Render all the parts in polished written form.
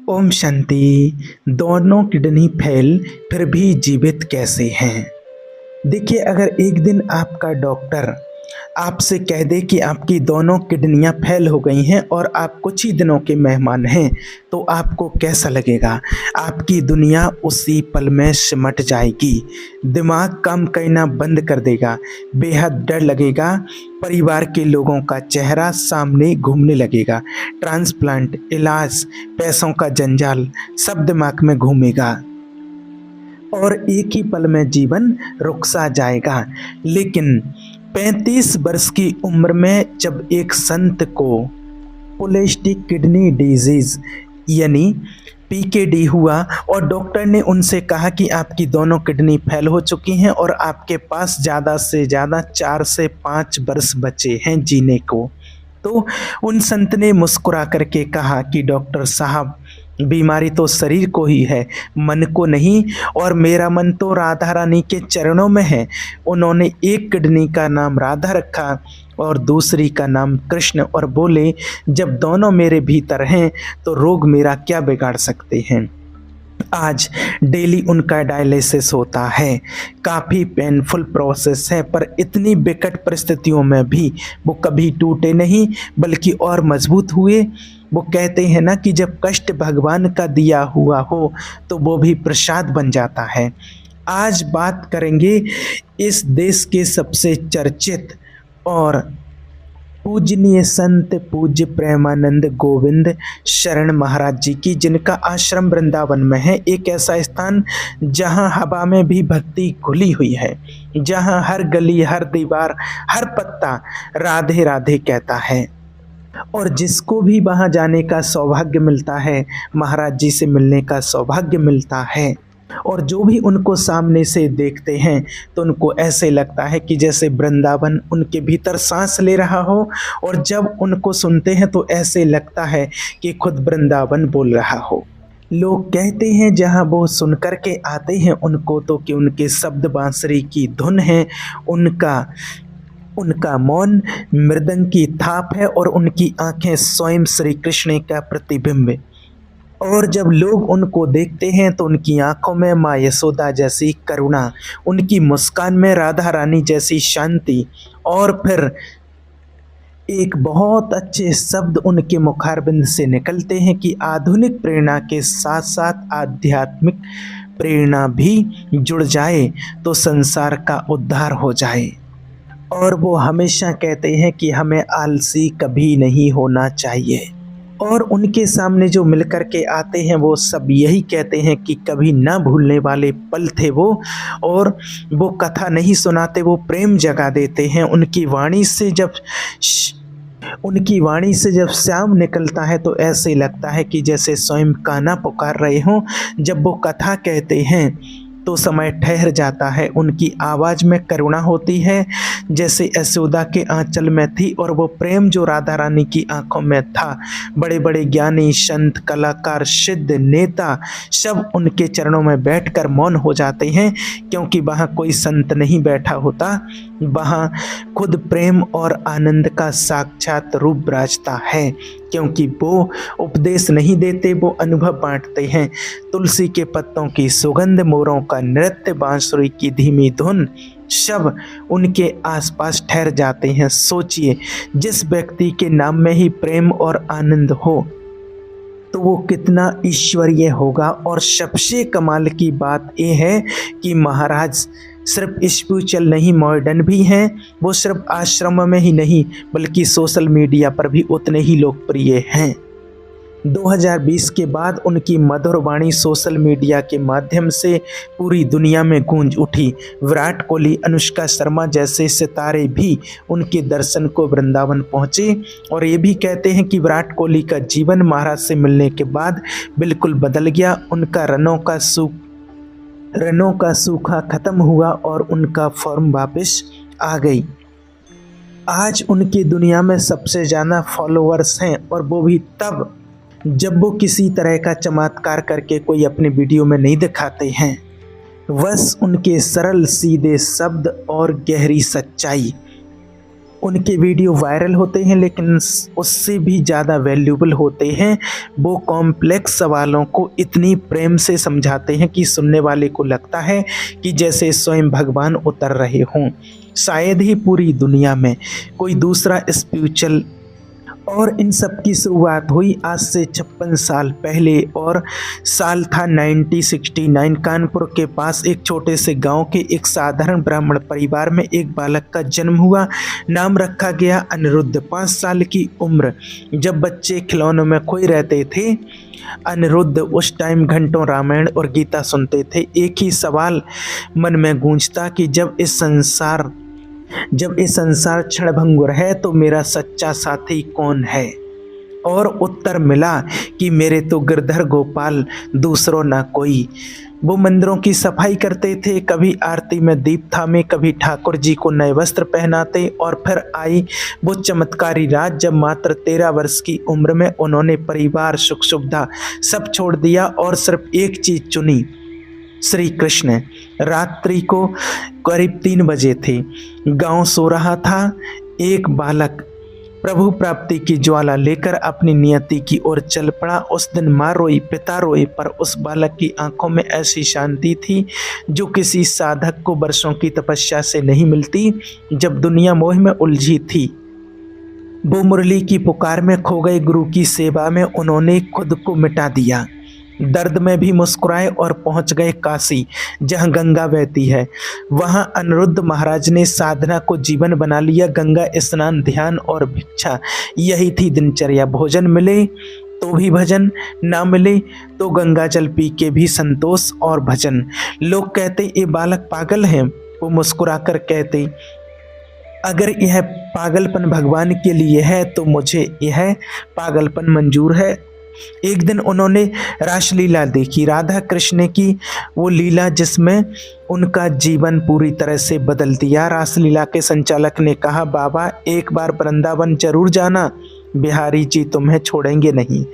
ओम शांति। दोनों kidney fail फिर भी जीवित कैसे हैं? देखिए, अगर एक दिन आपका डॉक्टर आपसे कह दे कि आपकी दोनों किडनियां फेल हो गई हैं और आप कुछ ही दिनों के मेहमान हैं, तो आपको कैसा लगेगा? आपकी दुनिया उसी पल में सिमट जाएगी। दिमाग काम करना बंद कर देगा। बेहद डर लगेगा। परिवार के लोगों का चेहरा सामने घूमने लगेगा। ट्रांसप्लांट, इलाज, पैसों का जंजाल सब दिमाग में घूमेगा और एक ही पल में जीवन रुक सा जाएगा। लेकिन 35 वर्ष की उम्र में जब एक संत को पोलिस्टिक किडनी डिजीज यानी पीकेडी हुआ और डॉक्टर ने उनसे कहा कि आपकी दोनों किडनी फेल हो चुकी हैं और आपके पास ज़्यादा से ज़्यादा 4 से 5 वर्ष बचे हैं जीने को, तो उन संत ने मुस्कुरा करके कहा कि डॉक्टर साहब, बीमारी तो शरीर को ही है, मन को नहीं, और मेरा मन तो राधा रानी के चरणों में है। उन्होंने एक किडनी का नाम राधा रखा और दूसरी का नाम कृष्ण और बोले, जब दोनों मेरे भीतर हैं तो रोग मेरा क्या बिगाड़ सकते हैं। आज डेली उनका डायलिसिस होता है। काफ़ी पेनफुल प्रोसेस है, पर इतनी विकट परिस्थितियों में भी वो कभी टूटे नहीं बल्कि और मजबूत हुए। वो कहते हैं ना कि जब कष्ट भगवान का दिया हुआ हो तो वो भी प्रसाद बन जाता है। आज बात करेंगे इस देश के सबसे चर्चित और पूजनीय संत पूज्य प्रेमानंद गोविंद शरण महाराज जी की, जिनका आश्रम वृंदावन में है। एक ऐसा स्थान जहां हवा में भी भक्ति घुली हुई है, जहां हर गली, हर दीवार, हर पत्ता राधे राधे कहता है। और जिसको भी वहां जाने का सौभाग्य मिलता है, महाराज जी से मिलने का सौभाग्य मिलता है, और जो भी उनको सामने से देखते हैं तो उनको ऐसे लगता है कि जैसे वृंदावन उनके भीतर सांस ले रहा हो, और जब उनको सुनते हैं तो ऐसे लगता है कि खुद वृंदावन बोल रहा हो। लोग कहते हैं जहां वो सुन कर के आते हैं उनको तो कि उनके शब्द बांसुरी की धुन है, उनका मौन मृदंग की थाप है और उनकी आंखें स्वयं श्री कृष्ण का प्रतिबिंब। और जब लोग उनको देखते हैं तो उनकी आंखों में माँ यशोदा जैसी करुणा, उनकी मुस्कान में राधा रानी जैसी शांति, और फिर एक बहुत अच्छे शब्द उनके मुखारबिंद से निकलते हैं कि आधुनिक प्रेरणा के साथ साथ आध्यात्मिक प्रेरणा भी जुड़ जाए तो संसार का उद्धार हो जाए। और वो हमेशा कहते हैं कि हमें आलसी कभी नहीं होना चाहिए। और उनके सामने जो मिलकर के आते हैं वो सब यही कहते हैं कि कभी ना भूलने वाले पल थे वो, और वो कथा नहीं सुनाते, वो प्रेम जगा देते हैं। उनकी वाणी से जब श्याम निकलता है तो ऐसे लगता है कि जैसे स्वयं कान्हा पुकार रहे हों। जब वो कथा कहते हैं तो समय ठहर जाता है। उनकी आवाज़ में करुणा होती है जैसे यशोदा के आंचल में थी, और वो प्रेम जो राधा रानी की आंखों में था। बड़े बड़े ज्ञानी, संत, कलाकार, सिद्ध, नेता सब उनके चरणों में बैठकर मौन हो जाते हैं, क्योंकि वहाँ कोई संत नहीं बैठा होता, वहाँ खुद प्रेम और आनंद का साक्षात रूप विराजता है। क्योंकि वो उपदेश नहीं देते, वो अनुभव बांटते हैं। तुलसी के पत्तों की सुगंध, मोरों का नृत्य, बांसुरी की धीमी धुन सब उनके आसपास ठहर जाते हैं। सोचिए, जिस व्यक्ति के नाम में ही प्रेम और आनंद हो तो वो कितना ईश्वरीय होगा। और सबसे कमाल की बात यह है कि महाराज सिर्फ स्पिरिचुअल नहीं, मॉडर्न भी हैं। वो सिर्फ आश्रम में ही नहीं बल्कि सोशल मीडिया पर भी उतने ही लोकप्रिय हैं। 2020 के बाद उनकी मधुर वाणी सोशल मीडिया के माध्यम से पूरी दुनिया में गूंज उठी। विराट कोहली, अनुष्का शर्मा जैसे सितारे भी उनके दर्शन को वृंदावन पहुँचे। और ये भी कहते हैं कि विराट कोहली का जीवन महाराज से मिलने के बाद बिल्कुल बदल गया। उनका रनों का सूखा खत्म हुआ और उनका फॉर्म वापस आ गई। आज उनकी दुनिया में सबसे ज़्यादा फॉलोअर्स हैं, और वो भी तब जब वो किसी तरह का चमत्कार करके कोई अपने वीडियो में नहीं दिखाते हैं। बस उनके सरल सीधे शब्द और गहरी सच्चाई उनके वीडियो वायरल होते हैं, लेकिन उससे भी ज़्यादा वैल्यूबल होते हैं। वो कॉम्प्लेक्स सवालों को इतनी प्रेम से समझाते हैं कि सुनने वाले को लगता है कि जैसे स्वयं भगवान उतर रहे हों। शायद ही पूरी दुनिया में कोई दूसरा स्पिरिचुअल। और इन सब की शुरुआत हुई आज से 56 साल पहले, और साल था 1969। कानपुर के पास एक छोटे से गांव के एक साधारण ब्राह्मण परिवार में एक बालक का जन्म हुआ। नाम रखा गया अनिरुद्ध। 5 साल की उम्र। जब बच्चे खिलौनों में खोए रहते थे, अनिरुद्ध उस टाइम घंटों रामायण और गीता सुनते थे। एक ही सवाल मन में गूंजता कि जब ये संसार क्षणभंगुर है तो मेरा सच्चा साथी कौन है। और उत्तर मिला कि मेरे तो गिरधर गोपाल, दूसरों ना कोई। वो मंदिरों की सफाई करते थे, कभी आरती में दीप थामे, कभी ठाकुर जी को नए वस्त्र पहनाते। और फिर आई वो चमत्कारी रात जब मात्र 13 वर्ष की उम्र में उन्होंने परिवार, सुख सुविधा सब छोड़ दिया और सिर्फ एक चीज चुनी, श्री कृष्ण। रात्रि को करीब 3 बजे थे। गांव सो रहा था। एक बालक प्रभु प्राप्ति की ज्वाला लेकर अपनी नियति की ओर चल पड़ा। उस दिन माँ रोई, पिता रोए, पर उस बालक की आंखों में ऐसी शांति थी जो किसी साधक को वर्षों की तपस्या से नहीं मिलती। जब दुनिया मोह में उलझी थी, वो मुरली की पुकार में खो गए। गुरु की सेवा में उन्होंने खुद को मिटा दिया। दर्द में भी मुस्कुराए और पहुंच गए काशी, जहां गंगा बहती है। वहां अनिरुद्ध महाराज ने साधना को जीवन बना लिया। गंगा स्नान, ध्यान और भिक्षा, यही थी दिनचर्या। भोजन मिले तो भी भजन, ना मिले तो गंगा जल पी के भी संतोष और भजन। लोग कहते ये बालक पागल है। वो मुस्कुराकर कहते, अगर यह पागलपन भगवान के लिए है तो मुझे यह पागलपन मंजूर है। एक दिन उन्होंने रासलीला देखी, राधा कृष्ण की वो लीला जिसमें उनका जीवन पूरी तरह से बदल दिया। रासलीला के संचालक ने कहा, बाबा एक बार वृंदावन जरूर जाना, बिहारी जी तुम्हें छोड़ेंगे नहीं।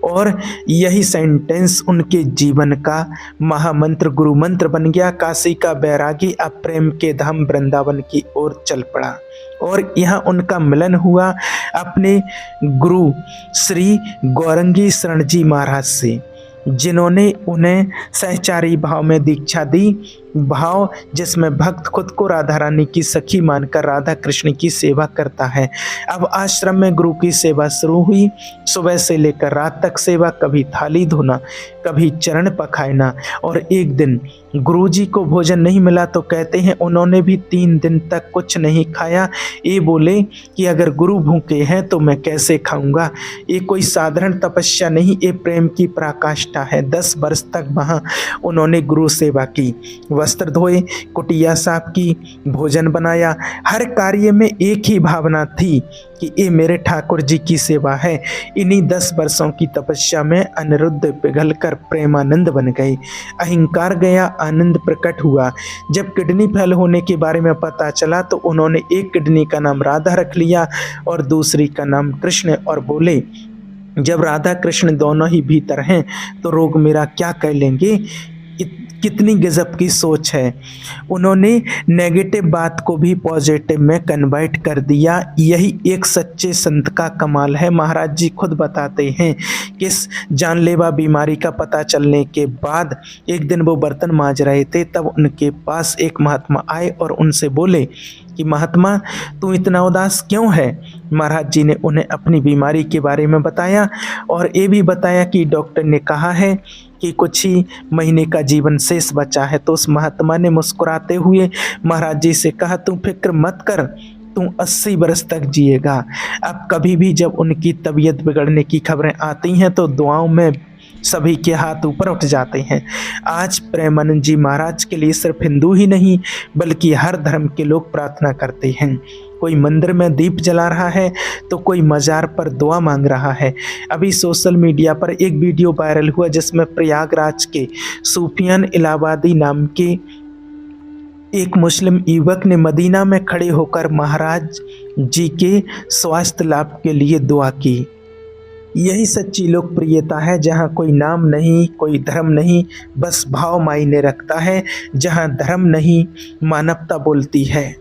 और यही सेंटेंस उनके जीवन का महामंत्र, गुरु मंत्र बन गया। काशी का बैरागी अब प्रेम के धाम वृंदावन की ओर चल पड़ा और यहाँ उनका मिलन हुआ अपने गुरु श्री गौरंगी शरण जी महाराज से, जिन्होंने उन्हें सहचारी भाव में दीक्षा दी। भाव जिसमें भक्त खुद को राधा रानी की सखी मानकर राधा कृष्ण की सेवा करता है। अब आश्रम में गुरु की सेवा शुरू हुई। सुबह से लेकर रात तक सेवा, कभी थाली धोना, कभी चरण पखाना। और एक दिन गुरुजी को भोजन नहीं मिला तो कहते हैं उन्होंने भी 3 दिन तक कुछ नहीं खाया। ये बोले कि अगर गुरु भूखे हैं तो मैं कैसे खाऊंगा। ये कोई साधारण तपस्या नहीं, ये प्रेम की पराकाष्ठा है। 10 वर्ष तक वहाँ उन्होंने गुरु सेवा की, वस्त्र धोए, कुटिया साफ की, भोजन बनाया। हर कार्य में एक ही भावना थी कि ये मेरे ठाकुर जी की सेवा है। इन्हीं 10 वर्षों की तपस्या में अनिरुद्ध पिघलकर प्रेमानंद बन गए। अहंकार गया, आनंद प्रकट हुआ। जब किडनी फेल होने के बारे में पता चला तो उन्होंने एक किडनी का नाम राधा रख लिया और दूसरी का नाम कृष्ण, और बोले जब राधा कृष्ण दोनों ही भीतर हैं तो रोग मेरा क्या कर लेंगे। कितनी गजब की सोच है। उन्होंने नेगेटिव बात को भी पॉजिटिव में कन्वर्ट कर दिया। यही एक सच्चे संत का कमाल है। महाराज जी खुद बताते हैं कि इस जानलेवा बीमारी का पता चलने के बाद एक दिन वो बर्तन मांज रहे थे, तब उनके पास एक महात्मा आए और उनसे बोले कि महात्मा तू इतना उदास क्यों है। महाराज जी ने उन्हें अपनी बीमारी के बारे में बताया और ये भी बताया कि डॉक्टर ने कहा है कि कुछ ही महीने का जीवन शेष बचा है। तो उस महात्मा ने मुस्कुराते हुए महाराज जी से कहा, तू फिक्र मत कर, तू 80 बरस तक जिएगा। अब कभी भी जब उनकी तबीयत बिगड़ने की खबरें आती हैं तो दुआओं में सभी के हाथ ऊपर उठ जाते हैं। आज प्रेमानंद जी महाराज के लिए सिर्फ हिंदू ही नहीं बल्कि हर धर्म के लोग प्रार्थना करते हैं। कोई मंदिर में दीप जला रहा है तो कोई मजार पर दुआ मांग रहा है। अभी सोशल मीडिया पर एक वीडियो वायरल हुआ जिसमें प्रयागराज के सूफियान इलाहाबादी नाम के एक मुस्लिम युवक ने मदीना में खड़े होकर महाराज जी के स्वास्थ्य लाभ के लिए दुआ की। यही सच्ची लोकप्रियता है, जहाँ कोई नाम नहीं, कोई धर्म नहीं, बस भाव मायने रखता है, जहाँ धर्म नहीं मानवता बोलती है।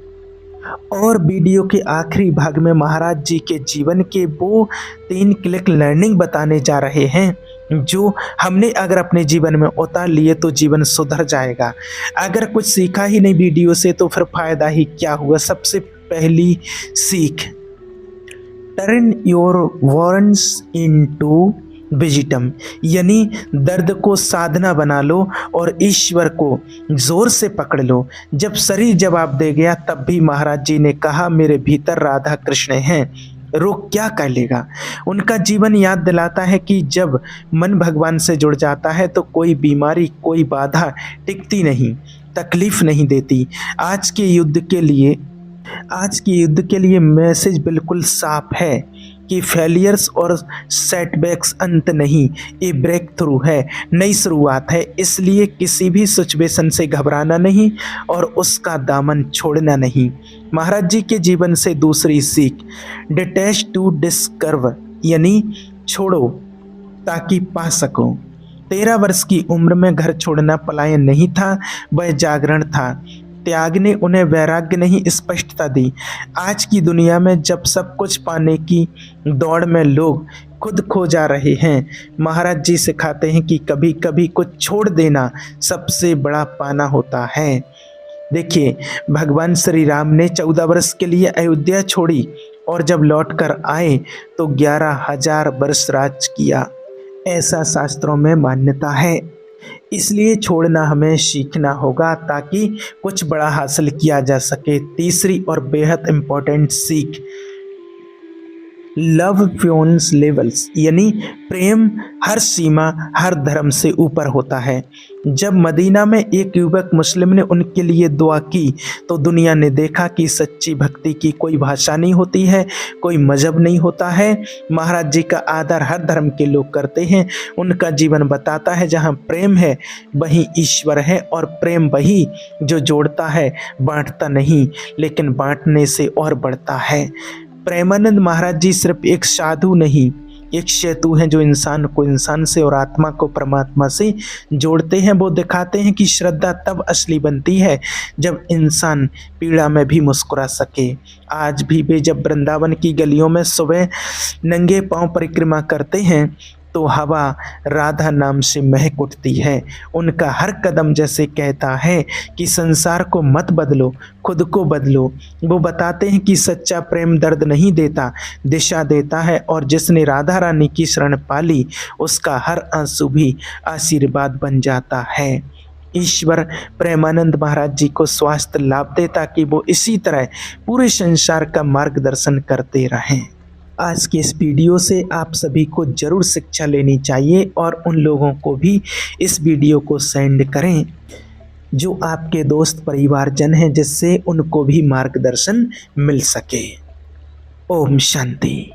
और वीडियो के आखिरी भाग में महाराज जी के जीवन के वो 3 क्लिक लर्निंग बताने जा रहे हैं जो हमने अगर अपने जीवन में उतार लिए तो जीवन सुधर जाएगा। अगर कुछ सीखा ही नहीं वीडियो से तो फिर फायदा ही क्या हुआ। सबसे पहली सीख, टर्न योर वॉरेंट्स इनटू विजिटम, यानी दर्द को साधना बना लो और ईश्वर को जोर से पकड़ लो। जब शरीर जवाब दे गया तब भी महाराज जी ने कहा मेरे भीतर राधा कृष्ण हैं, रोग क्या कर लेगा। उनका जीवन याद दिलाता है कि जब मन भगवान से जुड़ जाता है तो कोई बीमारी, कोई बाधा टिकती नहीं, तकलीफ नहीं देती। आज के युद्ध के लिए मैसेज बिल्कुल साफ है कि फेलियर्स और सेटबैक्स अंत नहीं, ये ब्रेक थ्रू है, नई शुरुआत है। इसलिए किसी भी सिचुएशन से घबराना नहीं और उसका दामन छोड़ना नहीं। महाराज जी के जीवन से दूसरी सीख, डिटैच टू डिस्कवर, यानी छोड़ो ताकि पा सको। 13 वर्ष की उम्र में घर छोड़ना पलायन नहीं था, वह जागरण था। त्याग ने उन्हें वैराग्य नहीं, स्पष्टता दी। आज की दुनिया में जब सब कुछ पाने की दौड़ में लोग खुद खो जा रहे हैं, महाराज जी सिखाते हैं कि कभी कभी कुछ छोड़ देना सबसे बड़ा पाना होता है। देखिए, भगवान श्री राम ने 14 वर्ष के लिए अयोध्या छोड़ी और जब लौट कर आए तो 11,000 वर्ष राज किया, ऐसा शास्त्रों में मान्यता है। इसलिए छोड़ना हमें सीखना होगा ताकि कुछ बड़ा हासिल किया जा सके। तीसरी और बेहद इम्पोर्टेंट सीख, लव बियॉन्ड लेवल्स, यानी प्रेम हर सीमा, हर धर्म से ऊपर होता है। जब मदीना में एक युवक मुस्लिम ने उनके लिए दुआ की तो दुनिया ने देखा कि सच्ची भक्ति की कोई भाषा नहीं होती है, कोई मजहब नहीं होता है। महाराज जी का आदर हर धर्म के लोग करते हैं। उनका जीवन बताता है जहाँ प्रेम है वहीं ईश्वर है, और प्रेम वही जो जोड़ता है, बांटता नहीं, लेकिन बांटने से और बढ़ता है। प्रेमानंद महाराज जी सिर्फ एक साधु नहीं, एक सेतु हैं जो इंसान को इंसान से और आत्मा को परमात्मा से जोड़ते हैं। वो दिखाते हैं कि श्रद्धा तब असली बनती है जब इंसान पीड़ा में भी मुस्कुरा सके। आज भी वे जब वृंदावन की गलियों में सुबह नंगे पांव परिक्रमा करते हैं तो हवा राधा नाम से महक उठती है। उनका हर कदम जैसे कहता है कि संसार को मत बदलो, खुद को बदलो। वो बताते हैं कि सच्चा प्रेम दर्द नहीं देता, दिशा देता है, और जिसने राधा रानी की शरण पाली उसका हर आंसू भी आशीर्वाद बन जाता है। ईश्वर प्रेमानंद महाराज जी को स्वास्थ्य लाभ दे ताकि वो इसी तरह पूरे संसार का मार्गदर्शन करते रहें। आज के इस वीडियो से आप सभी को ज़रूर शिक्षा लेनी चाहिए और उन लोगों को भी इस वीडियो को सेंड करें जो आपके दोस्त परिवारजन हैं, जिससे उनको भी मार्गदर्शन मिल सके। ओम शांति।